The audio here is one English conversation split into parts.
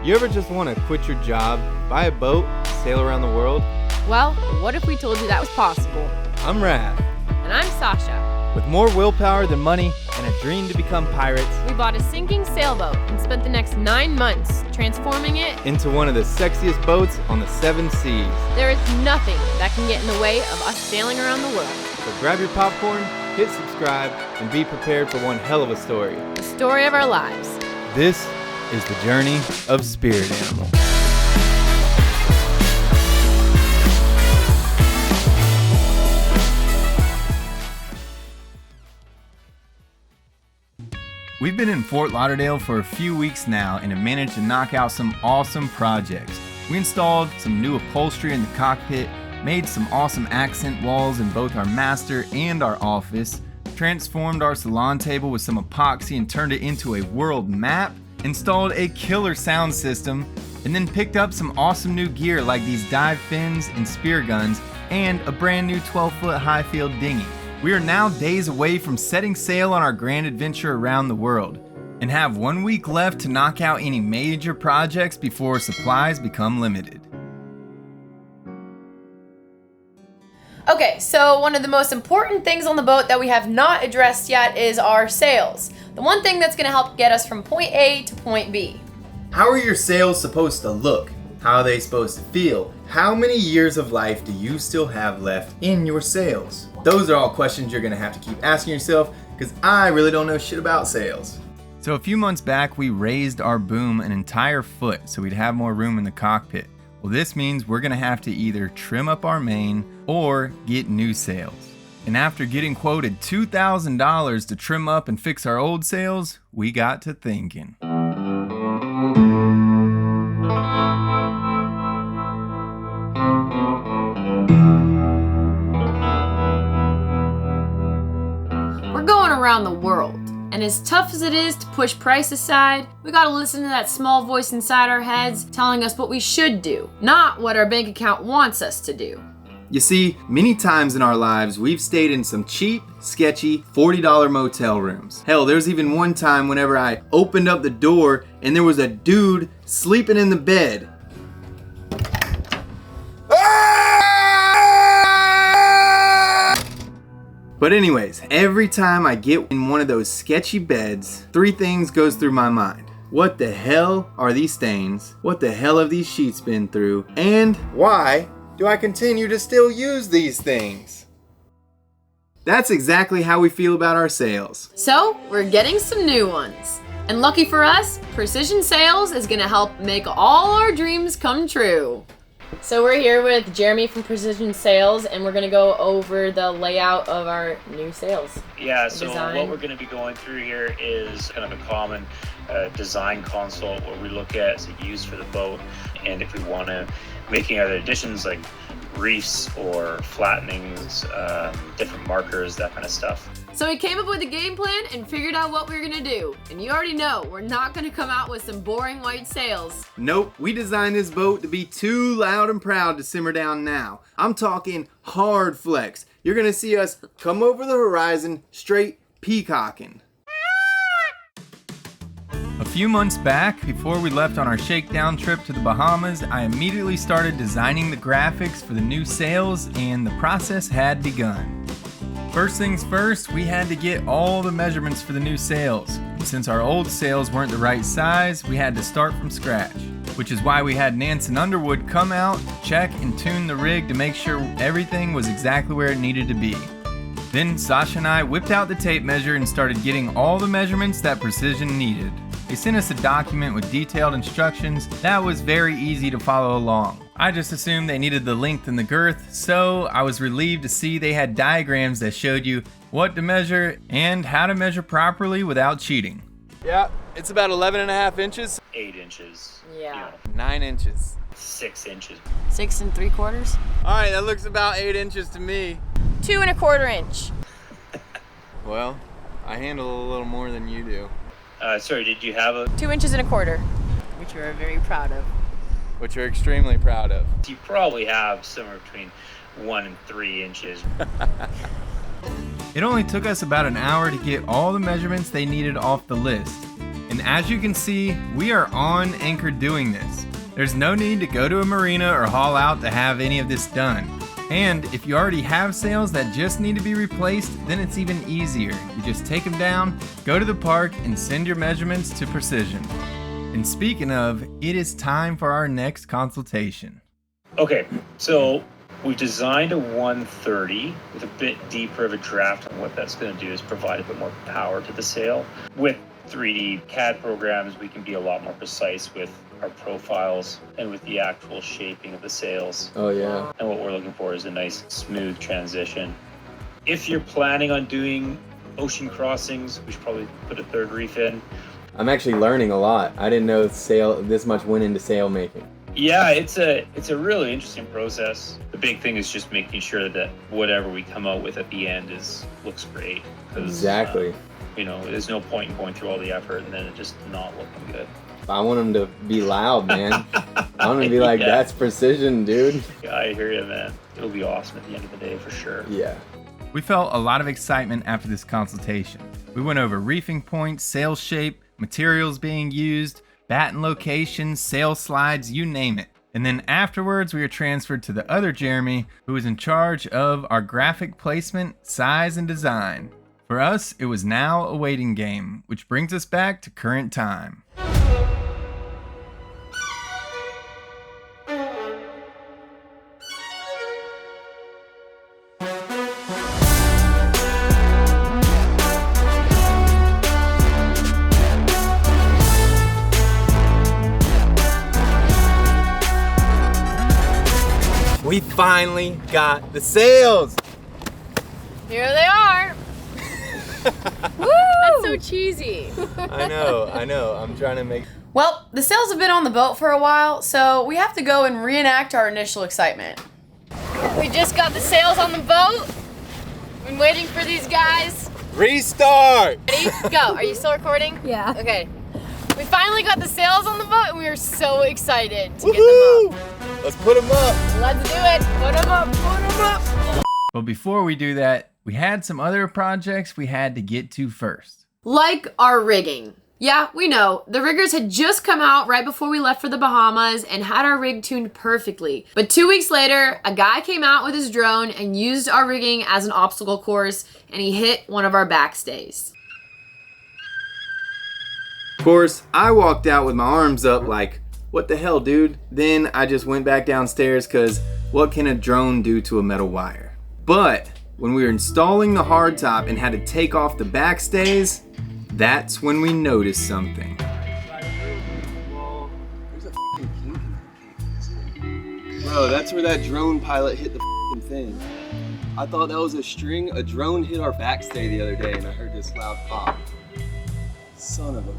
You ever just want to quit your job, buy a boat, sail around the world? Well, what if we told you that was possible? I'm Raph. And I'm Sasha. With more willpower than money and a dream to become pirates, We bought a sinking sailboat and spent the next 9 months transforming it. Into one of the sexiest boats on the 7 seas. There is nothing that can get in the way of us sailing around the world. So grab your popcorn, hit subscribe, and be prepared for one hell of a story. The story of our lives. This is the journey of Spirit Animal. we've been in Fort Lauderdale for a few weeks now and have managed to knock out some awesome projects. We installed some new upholstery in the cockpit, made some awesome accent walls in both our master and our office, transformed our salon table with some epoxy and turned it into a world map, installed a killer sound system, and then picked up some awesome new gear like these dive fins and spear guns and a brand new 12-foot high field dinghy. We are now days away from setting sail on our grand adventure around the world and have 1 week left to knock out any major projects before supplies become limited. Okay, so one of the most important things on the boat that we have not addressed yet is our sails. The one thing that's going to help get us from point A to point B. How are your sails supposed to look? How are they supposed to feel? How many years of life do you still have left in your sails? Those are all questions you're going to have to keep asking yourself, because I really don't know shit about sails. So a few months back, we raised our boom an entire foot so we'd have more room in the cockpit. Well, this means we're gonna have to either trim up our main or get new sails. And after getting quoted $2,000 to trim up and fix our old sails, we got to thinking. We're going around the world. And as tough as it is to push price aside, we gotta listen to that small voice inside our heads telling us what we should do, not what our bank account wants us to do. You see, many times in our lives, we've stayed in some cheap, sketchy, $40 motel rooms. Hell, there's even one time whenever I opened up the door and there was a dude sleeping in the bed. But anyways, every time I get in one of those sketchy beds, 3 things goes through my mind. What the hell are these stains? What the hell have these sheets been through? And why do I continue to still use these things? That's exactly how we feel about our sails. So, we're getting some new ones. And lucky for us, Precision Sails is gonna help make all our dreams come true. So we're here with Jeremy from Precision Sails, and we're gonna go over the layout of our new sails. Yeah, so Design. what we're going to be going through here is kind of a common design console where we look at the use for the boat, and if we want to make any other additions like reefs or flattenings, different markers, that kind of stuff. So we came up with a game plan and figured out what we were gonna do. And you already know, we're not gonna come out with some boring white sails. Nope, we designed this boat to be too loud and proud to simmer down now. I'm talking hard flex. You're gonna see us come over the horizon straight peacocking. A few months back, before we left on our shakedown trip to the Bahamas, I immediately started designing the graphics for the new sails, and the process had begun. First things first, we had to get all the measurements for the new sails. And since our old sails weren't the right size, we had to start from scratch, which is why we had Nance and Underwood come out, check and tune the rig to make sure everything was exactly where it needed to be. Then Sasha and I whipped out the tape measure and started getting all the measurements that Precision needed. They sent us a document with detailed instructions that was very easy to follow along. I just assumed they needed the length and the girth, so I was relieved to see they had diagrams that showed you what to measure and how to measure properly without cheating. Yeah, it's about 11.5 inches. 8 inches. Yeah. 9 inches. 6 inches. 6 3/4. All right, that looks about 8 inches to me. 2 1/4 inch. Well, I handle a little more than you do. Sorry, did you have a... 2 1/4 inches. Which we're very proud of. Which you're extremely proud of. You probably have somewhere between 1 and 3 inches. It only took us about an hour to get all the measurements they needed off the list. And as you can see, we are on anchor doing this. There's no need to go to a marina or haul out to have any of this done. And if you already have sails that just need to be replaced, then it's even easier. You just take them down, go to the park, and send your measurements to Precision. And speaking of, it is time for our next consultation. Okay, so we designed a 130 with a bit deeper of a draft, and what that's going to do is provide a bit more power to the sail. With 3D CAD programs, we can be a lot more precise with our profiles and with the actual shaping of the sails. Oh yeah. And what we're looking for is a nice smooth transition. If you're planning on doing ocean crossings, we should probably put a third reef in. I'm actually learning a lot. I didn't know this much went into sail making. Yeah, it's a really interesting process. The big thing is just making sure that whatever we come out with at the end looks great. Exactly. There's no point in going through all the effort and then it just not looking good. I want them to be loud, man. I want them to be like, that's Precision, dude. Yeah, I hear you, man. It'll be awesome at the end of the day for sure. Yeah. We felt a lot of excitement after this consultation. We went over reefing points, sail shape, materials being used, batten locations, sail slides, you name it. And then afterwards, we were transferred to the other Jeremy, who was in charge of our graphic placement, size, and design. For us, it was now a waiting game, which brings us back to current time. We finally got the sails. Here they are. Woo! That's so cheesy. I know. I'm trying to make... Well, the sails have been on the boat for a while, so we have to go and reenact our initial excitement. We just got the sails on the boat. Been waiting for these guys. Restart! Ready? Go. Are you still recording? Yeah. Okay. We finally got the sails on the boat and we are so excited to get them up. Let's put them up. Let's do it. Put them up. Put them up. But before we do that, we had some other projects we had to get to first. Like our rigging. Yeah, we know. The riggers had just come out right before we left for the Bahamas and had our rig tuned perfectly. But 2 weeks later, a guy came out with his drone and used our rigging as an obstacle course, and he hit one of our backstays. Of course, I walked out with my arms up like, what the hell, dude? Then I just went back downstairs because what can a drone do to a metal wire? But when we were installing the hardtop and had to take off the backstays, that's when we noticed something. Bro, that's where that drone pilot hit the thing. I thought that was a string. A drone hit our backstay the other day and I heard this loud pop. Son of a...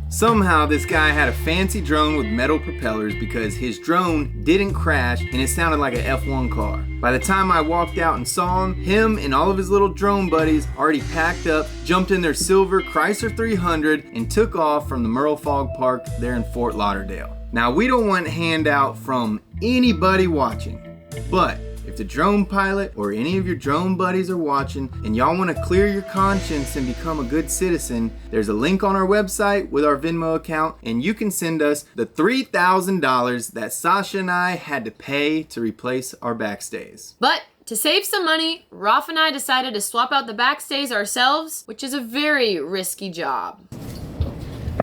Somehow this guy had a fancy drone with metal propellers because his drone didn't crash and it sounded like an F1 car. By the time I walked out and saw him and all of his little drone buddies already packed up, jumped in their silver Chrysler 300 and took off from the Merle Fog Park there in Fort Lauderdale. Now we don't want handout from anybody watching, but if the drone pilot or any of your drone buddies are watching and y'all want to clear your conscience and become a good citizen, there's a link on our website with our Venmo account and you can send us the $3,000 that Sasha and I had to pay to replace our backstays. But to save some money, Ralph and I decided to swap out the backstays ourselves, which is a very risky job.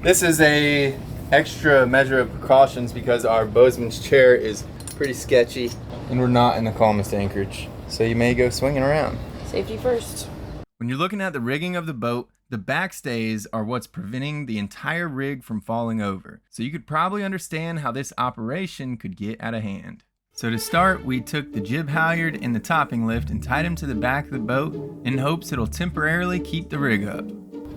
This is a extra measure of precautions because our boatsman's chair is pretty sketchy and we're not in the calmest anchorage, so you may go swinging around. Safety first. When you're looking at the rigging of the boat, the backstays are what's preventing the entire rig from falling over. So you could probably understand how this operation could get out of hand. So to start, we took the jib halyard and the topping lift and tied them to the back of the boat in hopes it'll temporarily keep the rig up.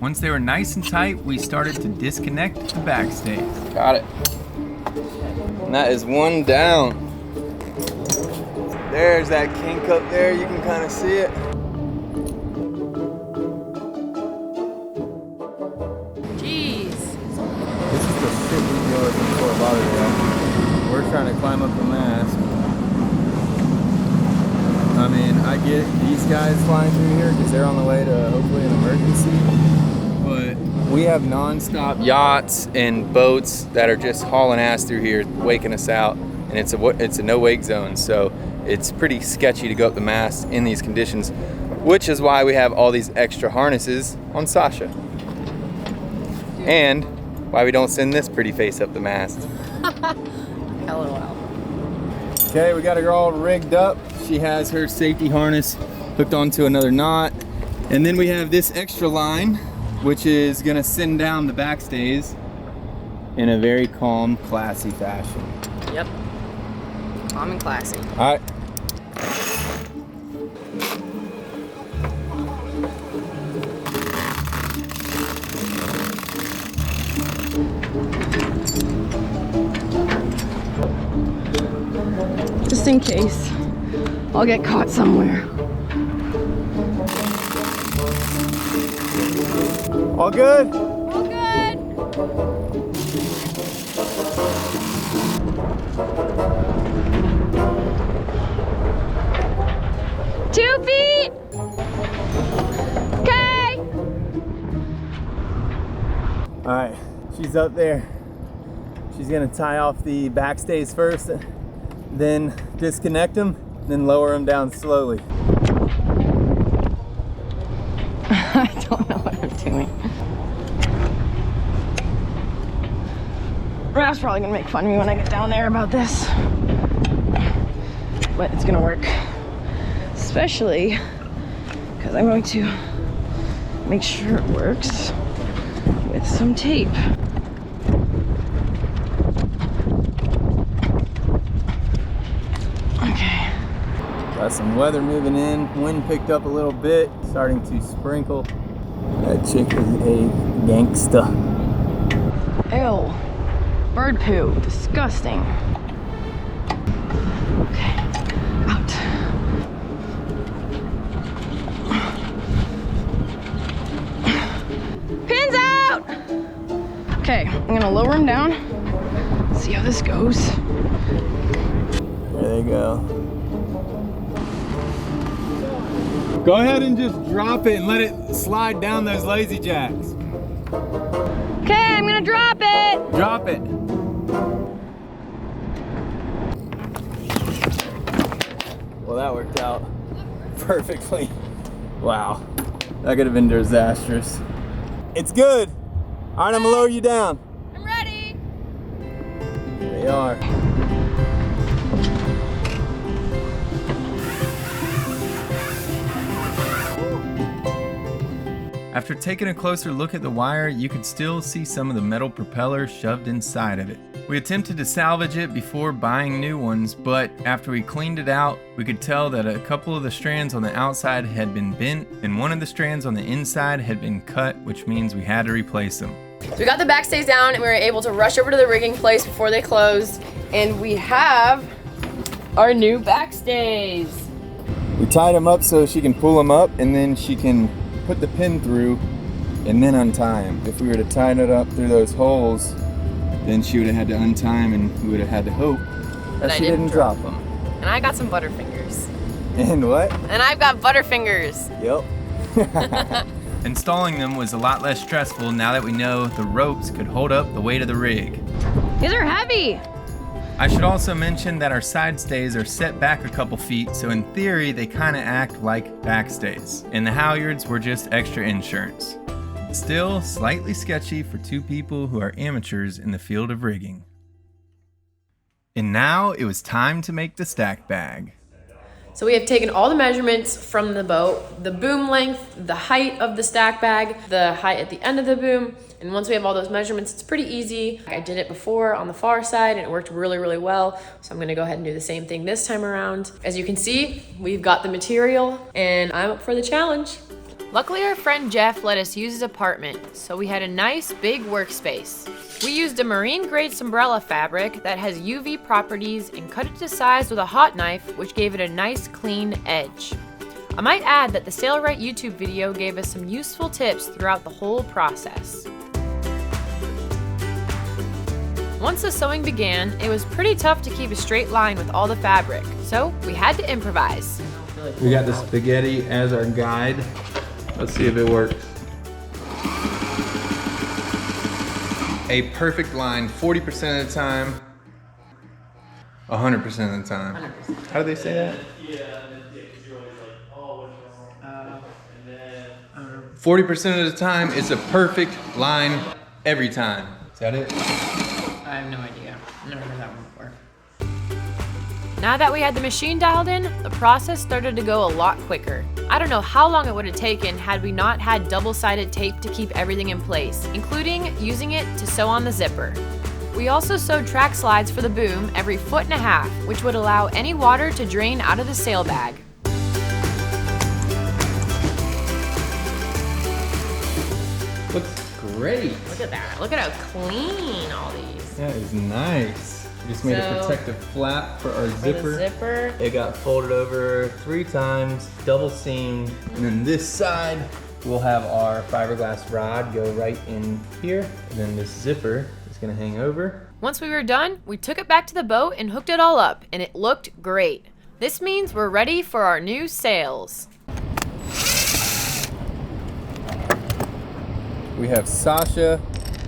Once they were nice and tight, we started to disconnect the backstays. Got it. And that is one down. There's that kink up there, you can kind of see it. Jeez. This is the shipping yard in Fort Lauderdale. We're trying to climb up the mast. I mean, I get these guys flying through here because they're on the way to hopefully an emergency, but We have non-stop yachts and boats that are just hauling ass through here, waking us out, and it's a no-wake zone, so it's pretty sketchy to go up the mast in these conditions, which is why we have all these extra harnesses on Sasha, and why we don't send this pretty face up the mast. LOL. Okay, we got her all rigged up. She has her safety harness hooked onto another knot, and then we have this extra line, which is gonna send down the backstays in a very calm, classy fashion. Yep. Calm and classy. All right. Just in case I'll get caught somewhere. All good? All good. 2 feet. Okay. All right, she's up there. She's gonna tie off the backstays first, then disconnect them, then lower them down slowly. I don't know what I'm doing. Raf's probably gonna make fun of me when I get down there about this. But it's gonna work. Especially because I'm going to make sure it works with some tape. Okay. Got some weather moving in. Wind picked up a little bit, starting to sprinkle. That chick is a gangsta. Ew. Bird poo. Disgusting. Okay. Out. Pins out! Okay, I'm gonna lower him down. See how this goes. There they go. Go ahead and just drop it and let it slide down those lazy jacks. Okay, I'm gonna drop it. Drop it. Well, that worked out perfectly. Wow, that could have been disastrous. It's good. All right, I'm gonna lower you down. I'm ready. Here they are. After taking a closer look at the wire, you could still see some of the metal propeller shoved inside of it. We attempted to salvage it before buying new ones, but after we cleaned it out, we could tell that a couple of the strands on the outside had been bent and one of the strands on the inside had been cut, which means we had to replace them. So we got the backstays down and we were able to rush over to the rigging place before they closed. And we have our new backstays. We tied them up so she can pull them up and then she can put the pin through and then untie them. If we were to tie it up through those holes, then she would have had to untie them and we would have had to hope that she didn't drop them. And I got some Butterfingers. And what? And I've got Butterfingers. Yep. Installing them was a lot less stressful now that we know the ropes could hold up the weight of the rig. These are heavy. I should also mention that our side stays are set back a couple feet, so in theory they kind of act like backstays, and the halyards were just extra insurance. Still slightly sketchy for two people who are amateurs in the field of rigging. And now it was time to make the stack bag. So we have taken all the measurements from the boat, the boom length, the height of the stack bag, the height at the end of the boom. And once we have all those measurements, it's pretty easy. I did it before on the far side and it worked really, really well. So I'm gonna go ahead and do the same thing this time around. As you can see, we've got the material and I'm up for the challenge. Luckily, our friend Jeff let us use his apartment, so we had a nice big workspace. We used a marine grade Sombrella fabric that has UV properties and cut it to size with a hot knife, which gave it a nice clean edge. I might add that the Sailrite YouTube video gave us some useful tips throughout the whole process. Once the sewing began, it was pretty tough to keep a straight line with all the fabric, so we had to improvise. We got the spaghetti as our guide. Let's see if it works. a perfect line 40% of the time, 100% of the time. 100%. How do they say that? 40% of the time, it's a perfect line every time. Is that it? I have no idea. I've never heard that one before. Now that we had the machine dialed in, the process started to go a lot quicker. I don't know how long it would have taken had we not had double-sided tape to keep everything in place, including using it to sew on the zipper. We also sewed track slides for the boom every 1.5 feet, which would allow any water to drain out of the sail bag. Looks great. Look at that. Look at how clean all these. That is nice. We just made a protective flap for our For the zipper. It got folded over 3 times, double seamed. And then this side, we'll have our fiberglass rod go right in here. And then this zipper is gonna hang over. Once we were done, we took it back to the boat and hooked it all up, and it looked great. This means we're ready for our new sails. We have Sasha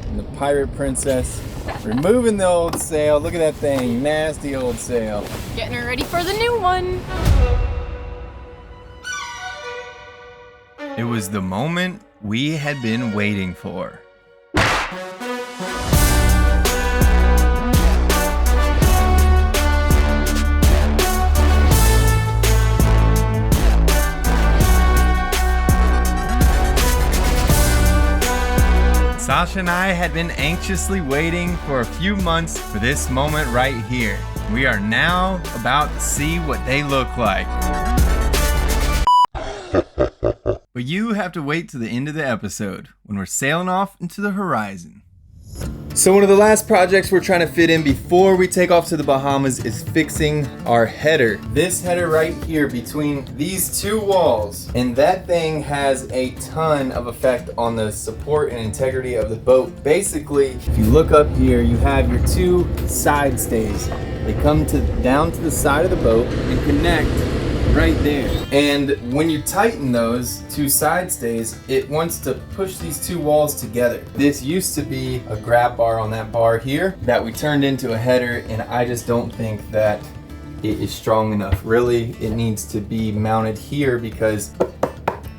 and the Pirate Princess removing the old sail. Look at that thing, nasty old sail. Getting her ready for the new one. It was the moment we had been waiting for. Sasha and I had been anxiously waiting for a few months for this moment right here. We are now about to see what they look like. But you have to wait to the end of the episode when we're sailing off into the horizon. So one of the last projects we're trying to fit in before we take off to the Bahamas is fixing our header. This header right here between these 2 walls. And that thing has a ton of effect on the support and integrity of the boat. Basically, if you look up here, you have your 2 side stays. They come down to the side of the boat and connect right there. And when you tighten those 2 side stays, it wants to push these 2 walls together. This used to be a grab bar on that bar here that we turned into a header, and I just don't think that it is strong enough. Really, it needs to be mounted here because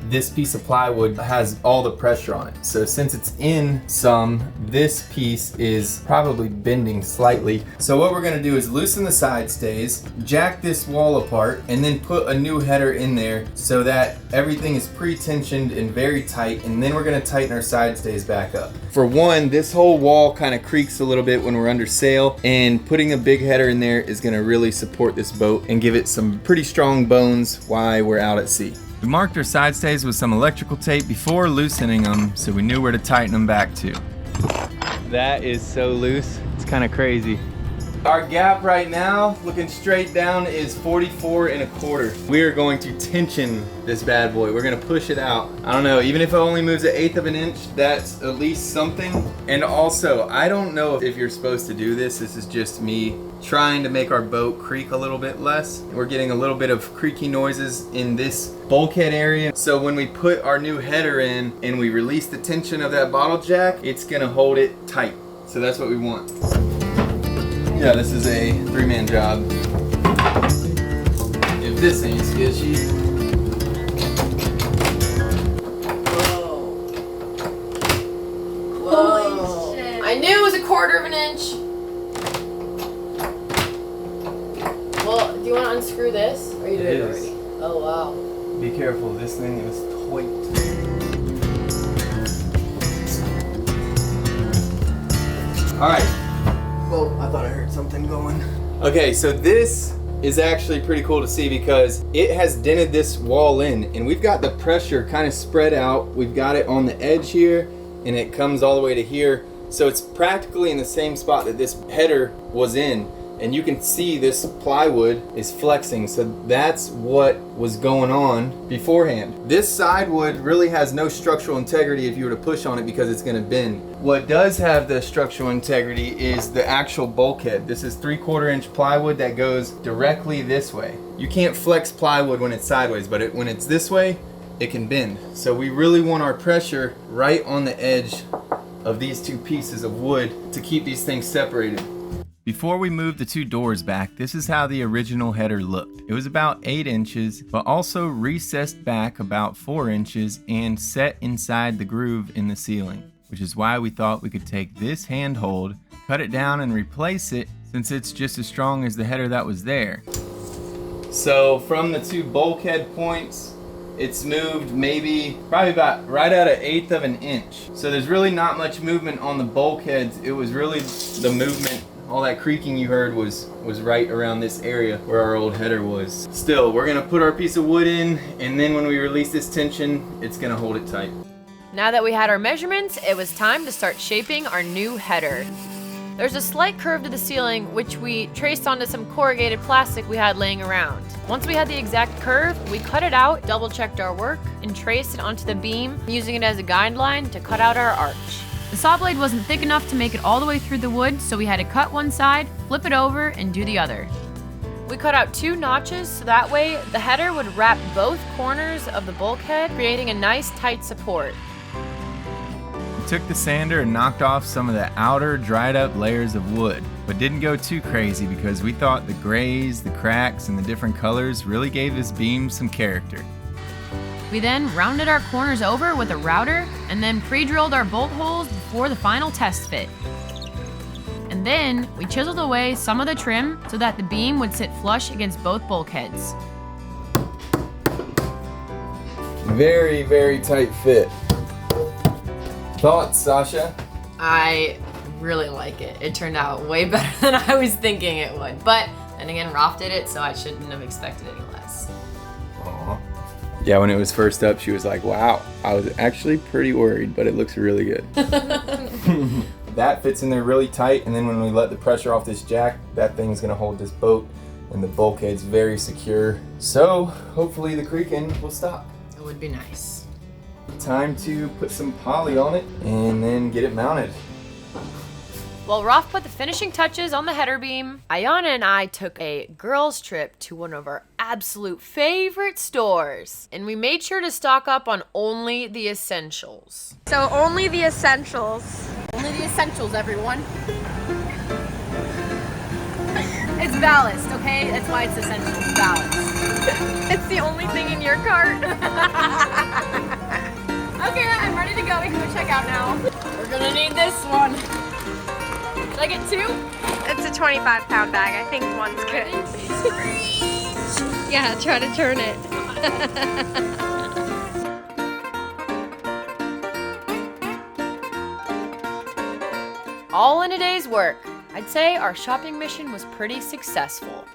this piece of plywood has all the pressure on it. So since it's in some, this piece is probably bending slightly. So what we're gonna do is loosen the side stays, jack this wall apart, and then put a new header in there so that everything is pre-tensioned and very tight, and then we're gonna tighten our side stays back up. For one, this whole wall kind of creaks a little bit when we're under sail, and putting a big header in there is gonna really support this boat and give it some pretty strong bones while we're out at sea. We marked our side stays with some electrical tape before loosening them so we knew where to tighten them back to. That is so loose, it's kind of crazy. Our gap right now, looking straight down, is 44.25. We are going to tension this bad boy. We're gonna push it out. I don't know, even if it only moves 1/8 of an inch, that's at least something. And also, I don't know if you're supposed to do this. This is just me trying to make our boat creak a little bit less. We're getting a little bit of creaky noises in this bulkhead area. So when we put our new header in and we release the tension of that bottle jack, it's gonna hold it tight. So that's what we want. Yeah, this is a 3-man job. If this ain't sketchy. Whoa. I knew it was 1/4 of an inch. Well, do you want to unscrew this? Or are you doing it already? Oh, wow. Be careful, this thing is tight. All right. Oh, I thought I heard something going. Okay, so this is actually pretty cool to see because it has dented this wall in, and we've got the pressure kind of spread out. We've got it on the edge here, and it comes all the way to here. So it's practically in the same spot that this header was in. And you can see this plywood is flexing, so that's what was going on beforehand. This side wood really has no structural integrity if you were to push on it because it's gonna bend. What does have the structural integrity is the actual bulkhead. This is 3/4 inch plywood that goes directly this way. You can't flex plywood when it's sideways, but when it's this way, it can bend. So we really want our pressure right on the edge of these two pieces of wood to keep these things separated. Before we moved the two doors back, this is how the original header looked. It was about 8 inches, but also recessed back about 4 inches and set inside the groove in the ceiling, which is why we thought we could take this handhold, cut it down and replace it since it's just as strong as the header that was there. So from the two bulkhead points, it's moved probably about right at 1/8 of an inch. So there's really not much movement on the bulkheads. It was really the movement, all that creaking you heard was right around this area where our old header was. Still, we're gonna put our piece of wood in, and then when we release this tension, it's gonna hold it tight. Now that we had our measurements, it was time to start shaping our new header. There's a slight curve to the ceiling, which we traced onto some corrugated plastic we had laying around. Once we had the exact curve, we cut it out, double-checked our work, and traced it onto the beam, using it as a guideline to cut out our arch. The saw blade wasn't thick enough to make it all the way through the wood, so we had to cut one side, flip it over, and do the other. We cut out 2 notches, so that way the header would wrap both corners of the bulkhead, creating a nice tight support. We took the sander and knocked off some of the outer dried up layers of wood, but didn't go too crazy because we thought the grays, the cracks, and the different colors really gave this beam some character. We then rounded our corners over with a router and then pre-drilled our bolt holes before the final test fit. And then we chiseled away some of the trim so that the beam would sit flush against both bulkheads. Very, very tight fit. Thoughts, Sasha? I really like it. It turned out way better than I was thinking it would. But then again, Rolf did it, so I shouldn't have expected any less. Aww. Yeah, when it was first up, she was like, wow. I was actually pretty worried, but it looks really good. That fits in there really tight, and then when we let the pressure off this jack, that thing's gonna hold this boat, and the bulkhead's very secure. So, hopefully the creaking will stop. It would be nice. Time to put some poly on it, and then get it mounted. While Rolf put the finishing touches on the header beam, Ayana and I took a girls' trip to one of our absolute favorite stores. And we made sure to stock up on only the essentials. So only the essentials. Only the essentials, everyone. It's ballast, okay? That's why it's essentials, ballast. It's the only thing in your cart. Okay, I'm ready to go. We can go check out now. We're gonna need this one. Should I get 2? It's a 25-pound bag. I think one's good. Yeah, try to turn it. All in a day's work. I'd say our shopping mission was pretty successful.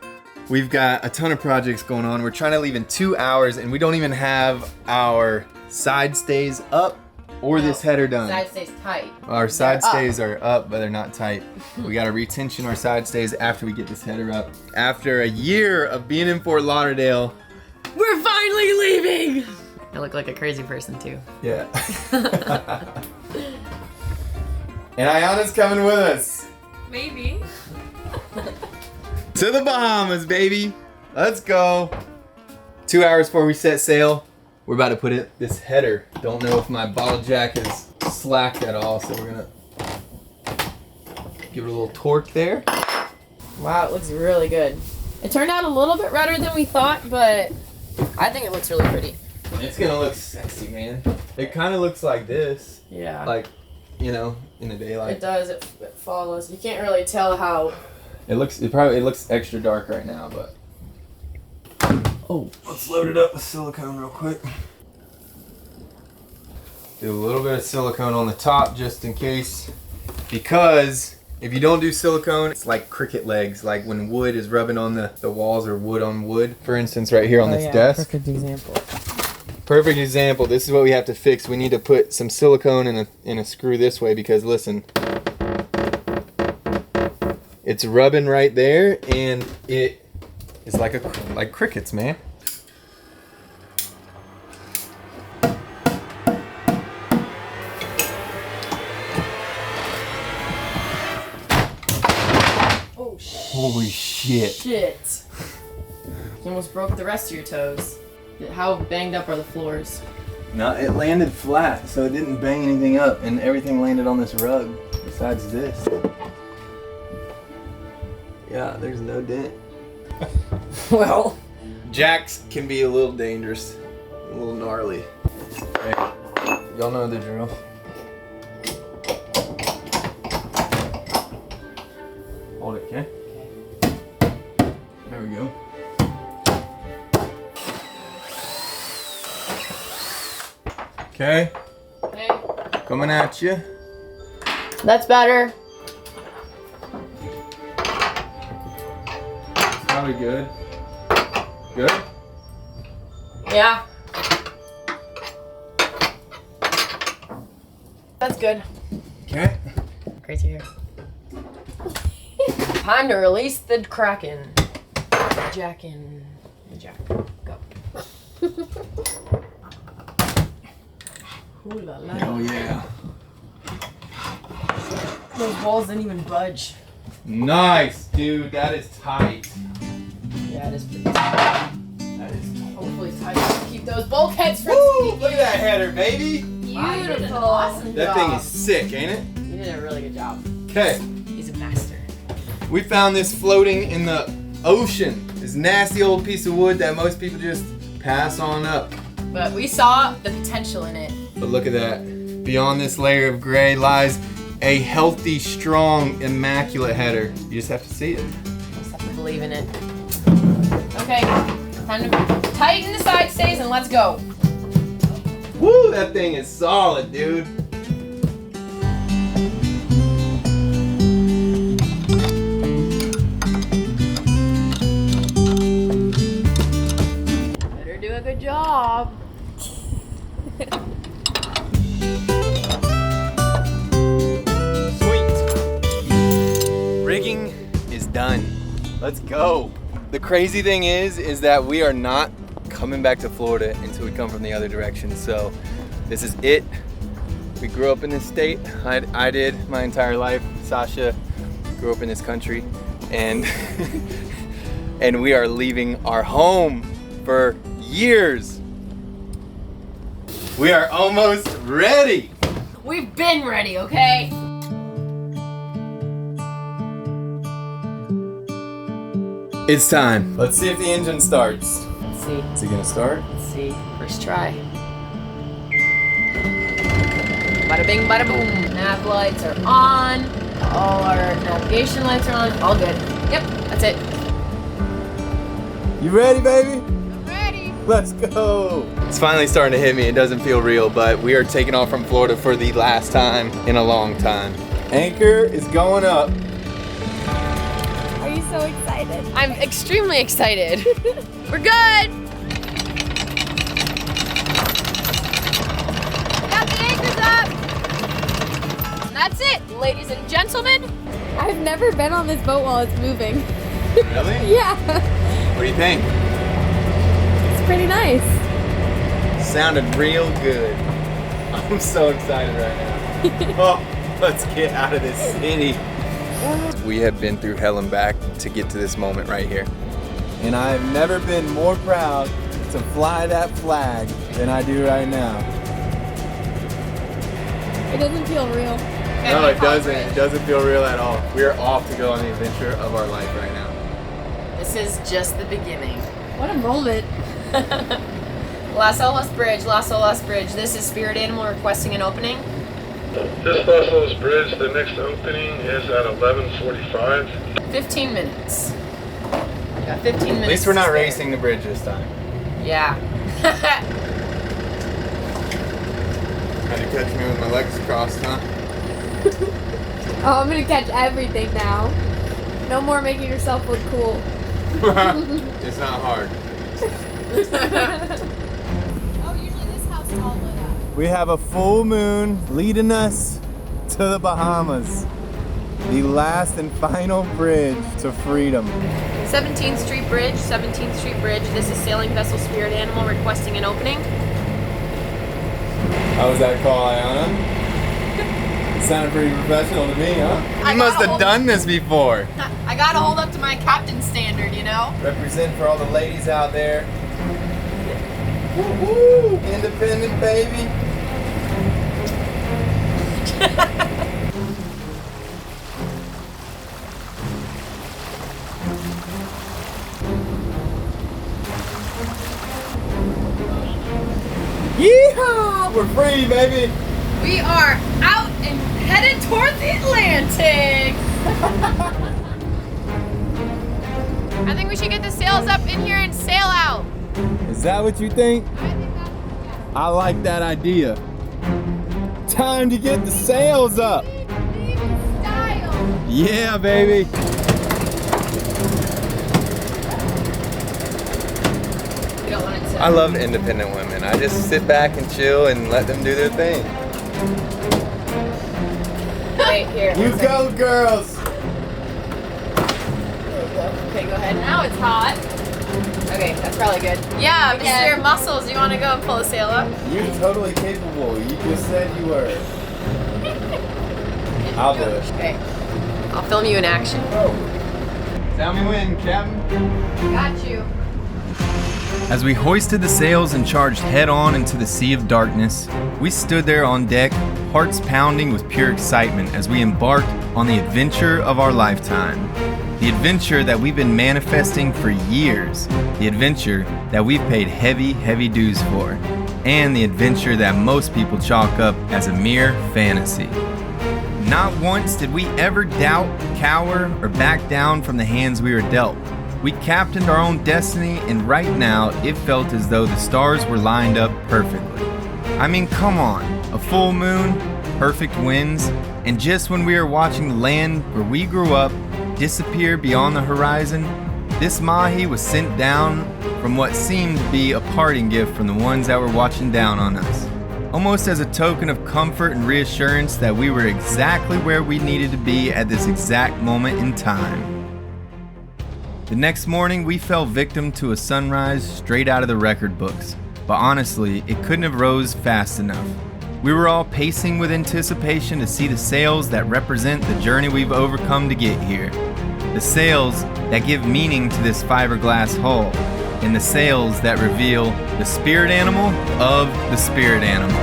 We've got a ton of projects going on. We're trying to leave in 2 hours, and we don't even have our side stays up or this header done. Side stays tight. Our side stays are up, but they're not tight. We gotta retension our side stays after we get this header up. After a year of being in Fort Lauderdale, we're finally leaving! I look like a crazy person too. yeah. And Ayana's coming with us. Maybe. To the Bahamas, baby. Let's go. 2 hours before we set sail, we're about to put this header. Don't know if my bottle jack is slacked at all, so we're gonna give it a little torque there. Wow, it looks really good. It turned out a little bit redder than we thought, but I think it looks really pretty. It's gonna look sexy, man. It kind of looks like this. Yeah. Like, you know, in the daylight. It does. It follows. You can't really tell how. It looks extra dark right now, but. Oh, let's load it up with silicone real quick. Do a little bit of silicone on the top just in case, because if you don't do silicone, it's like cricket legs, like when wood is rubbing on the walls or wood on wood. For instance, right here on this desk. Perfect example. Perfect example. This is what we have to fix. We need to put some silicone in a screw this way because listen, it's rubbing right there and it is like crickets, man. Oh shit. Holy shit. Shit. You almost broke the rest of your toes. How banged up are the floors? No, it landed flat, so it didn't bang anything up, and everything landed on this rug besides this. Yeah, there's no dent. Well, Jacks can be a little dangerous, a little gnarly. Hey, y'all know the drill. Hold it, okay? There we go. Okay, okay. coming at you. That's better. Probably good. Good? Yeah. That's good. Okay. Crazy here. Time to release the Kraken. Jack in. Jack. Go. Ooh la la. Oh yeah. Those balls didn't even budge. Nice, dude. That is tight. Yeah, it is pretty tight. That is tight. Hopefully tight. Keep those bulkheads from Woo! sneaking. Look at that header, baby. Wow, you did an awesome That job. thing is sick, ain't it? You did a really good job. Okay. He's a master. We found this floating in the ocean. This nasty old piece of wood that most people just pass on up. But we saw the potential in it. But look at that. Beyond this layer of gray lies a healthy, strong, immaculate header. You just have to see it. Just have to believe in it. Okay, time to tighten the side stays and let's go. Woo, that thing is solid, dude. Better do a good job. Rigging is done. Let's go. The crazy thing is that we are not coming back to Florida until we come from the other direction. So this is it. We grew up in this state. I did my entire life. Sasha grew up in this country, and and we are leaving our home for years. We are almost ready. We've been ready, okay? It's time. Let's see if the engine starts. Let's see. Is it gonna start? Let's see. First try. Bada bing, bada boom. Nav lights are on. All our navigation lights are on. All good. Yep, that's it. You ready, baby? I'm ready. Let's go. It's finally starting to hit me. It doesn't feel real, but we are taking off from Florida for the last time in a long time. Anchor is going up. Are you so excited? I'm extremely excited. We're good. Got the anchors up. And that's it, ladies and gentlemen. I've never been on this boat while it's moving. Really? Yeah, What do you think? it's pretty nice. Sounded real good. I'm so excited right now. Oh, let's get out of this city. We have been through hell and back to get to this moment right here. And I have never been more proud to fly that flag than I do right now. It doesn't feel real. No, it doesn't. It doesn't feel real at all. We are off to go on the adventure of our life right now. This is just the beginning. What a moment. Las Olas Bridge, Las Olas Bridge. This is Spirit Animal requesting an opening. This Las Olas Bridge, the next opening is at 11:45. 15 minutes. Got 15 minutes. At least we're to not spare. racing the bridge this time. Yeah. Had to catch me with my legs crossed, huh? Oh, I'm gonna catch everything now. No more making yourself look cool. It's not hard. Oh, usually this house is all lit up. We have a full moon leading us to the Bahamas. The last and final bridge to freedom. 17th Street Bridge, 17th Street Bridge. This is Sailing Vessel Spirit Animal requesting an opening. How was that call, Ayana? It sounded pretty professional to me, huh? I You must gotta have hold- done this before. I gotta hold up to my captain standard, you know? Represent for all the ladies out there. Woo-hoo! Independent, baby. Yeehaw! We're free, baby. We are out and headed towards the Atlantic. I think we should get the sails up in here and sail out. Is that what you think? I like that idea. Time to get the sails up. Yeah, baby. You don't want it to. I love independent women. I just sit back and chill and let them do their thing. Wait, here. You go, girls. Okay, go ahead. Now it's hot. Okay, that's probably good. Yeah, Mr. Muscles, you want to go and pull the sail up? You're totally capable. You just said you were. I'll do it. Okay. I'll film you in action. Tell me when, Captain. Got you. As we hoisted the sails and charged head on into the sea of darkness, we stood there on deck, hearts pounding with pure excitement as we embarked on the adventure of our lifetime. The adventure that we've been manifesting for years. The adventure that we've paid heavy, heavy dues for. And the adventure that most people chalk up as a mere fantasy. Not once did we ever doubt, cower, or back down from the hands we were dealt. We captained our own destiny, and right now it felt as though the stars were lined up perfectly. I mean, come on, a full moon, perfect winds, and just when we were watching the land where we grew up disappear beyond the horizon, this mahi was sent down from what seemed to be a parting gift from the ones that were watching down on us. Almost as a token of comfort and reassurance that we were exactly where we needed to be at this exact moment in time. The next morning, we fell victim to a sunrise straight out of the record books, but honestly, it couldn't have rose fast enough. We were all pacing with anticipation to see the sails that represent the journey we've overcome to get here. The sails that give meaning to this fiberglass hull, and the sails that reveal the spirit animal of the spirit animal.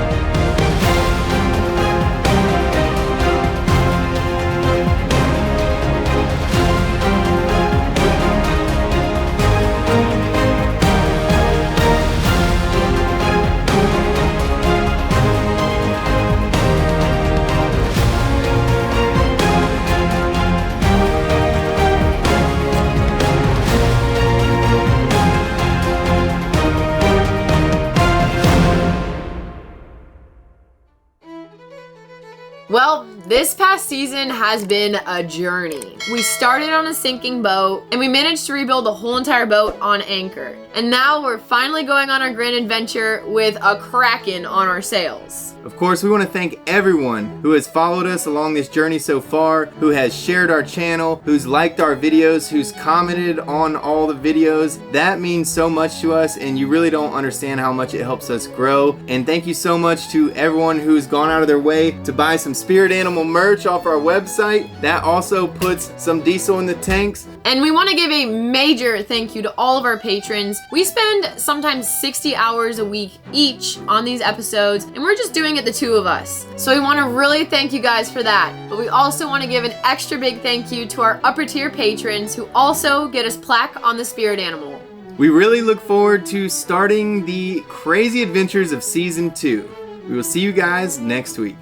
Well, this past season has been a journey. We started on a sinking boat, and we managed to rebuild the whole entire boat on anchor. And now we're finally going on our grand adventure with a kraken on our sails. Of course, we want to thank everyone who has followed us along this journey so far, who has shared our channel, who's liked our videos, who's commented on all the videos. That means so much to us, and you really don't understand how much it helps us grow. And thank you so much to everyone who's gone out of their way to buy some spirit animal merch off our website. That also puts some diesel in the tanks. And we want to give a major thank you to all of our patrons. We spend sometimes 60 hours a week each on these episodes, and we're just doing it the two of us. So we want to really thank you guys for that. But we also want to give an extra big thank you to our upper tier patrons who also get us plaque on the spirit animal. We really look forward to starting the crazy adventures of season 2. We will see you guys next week.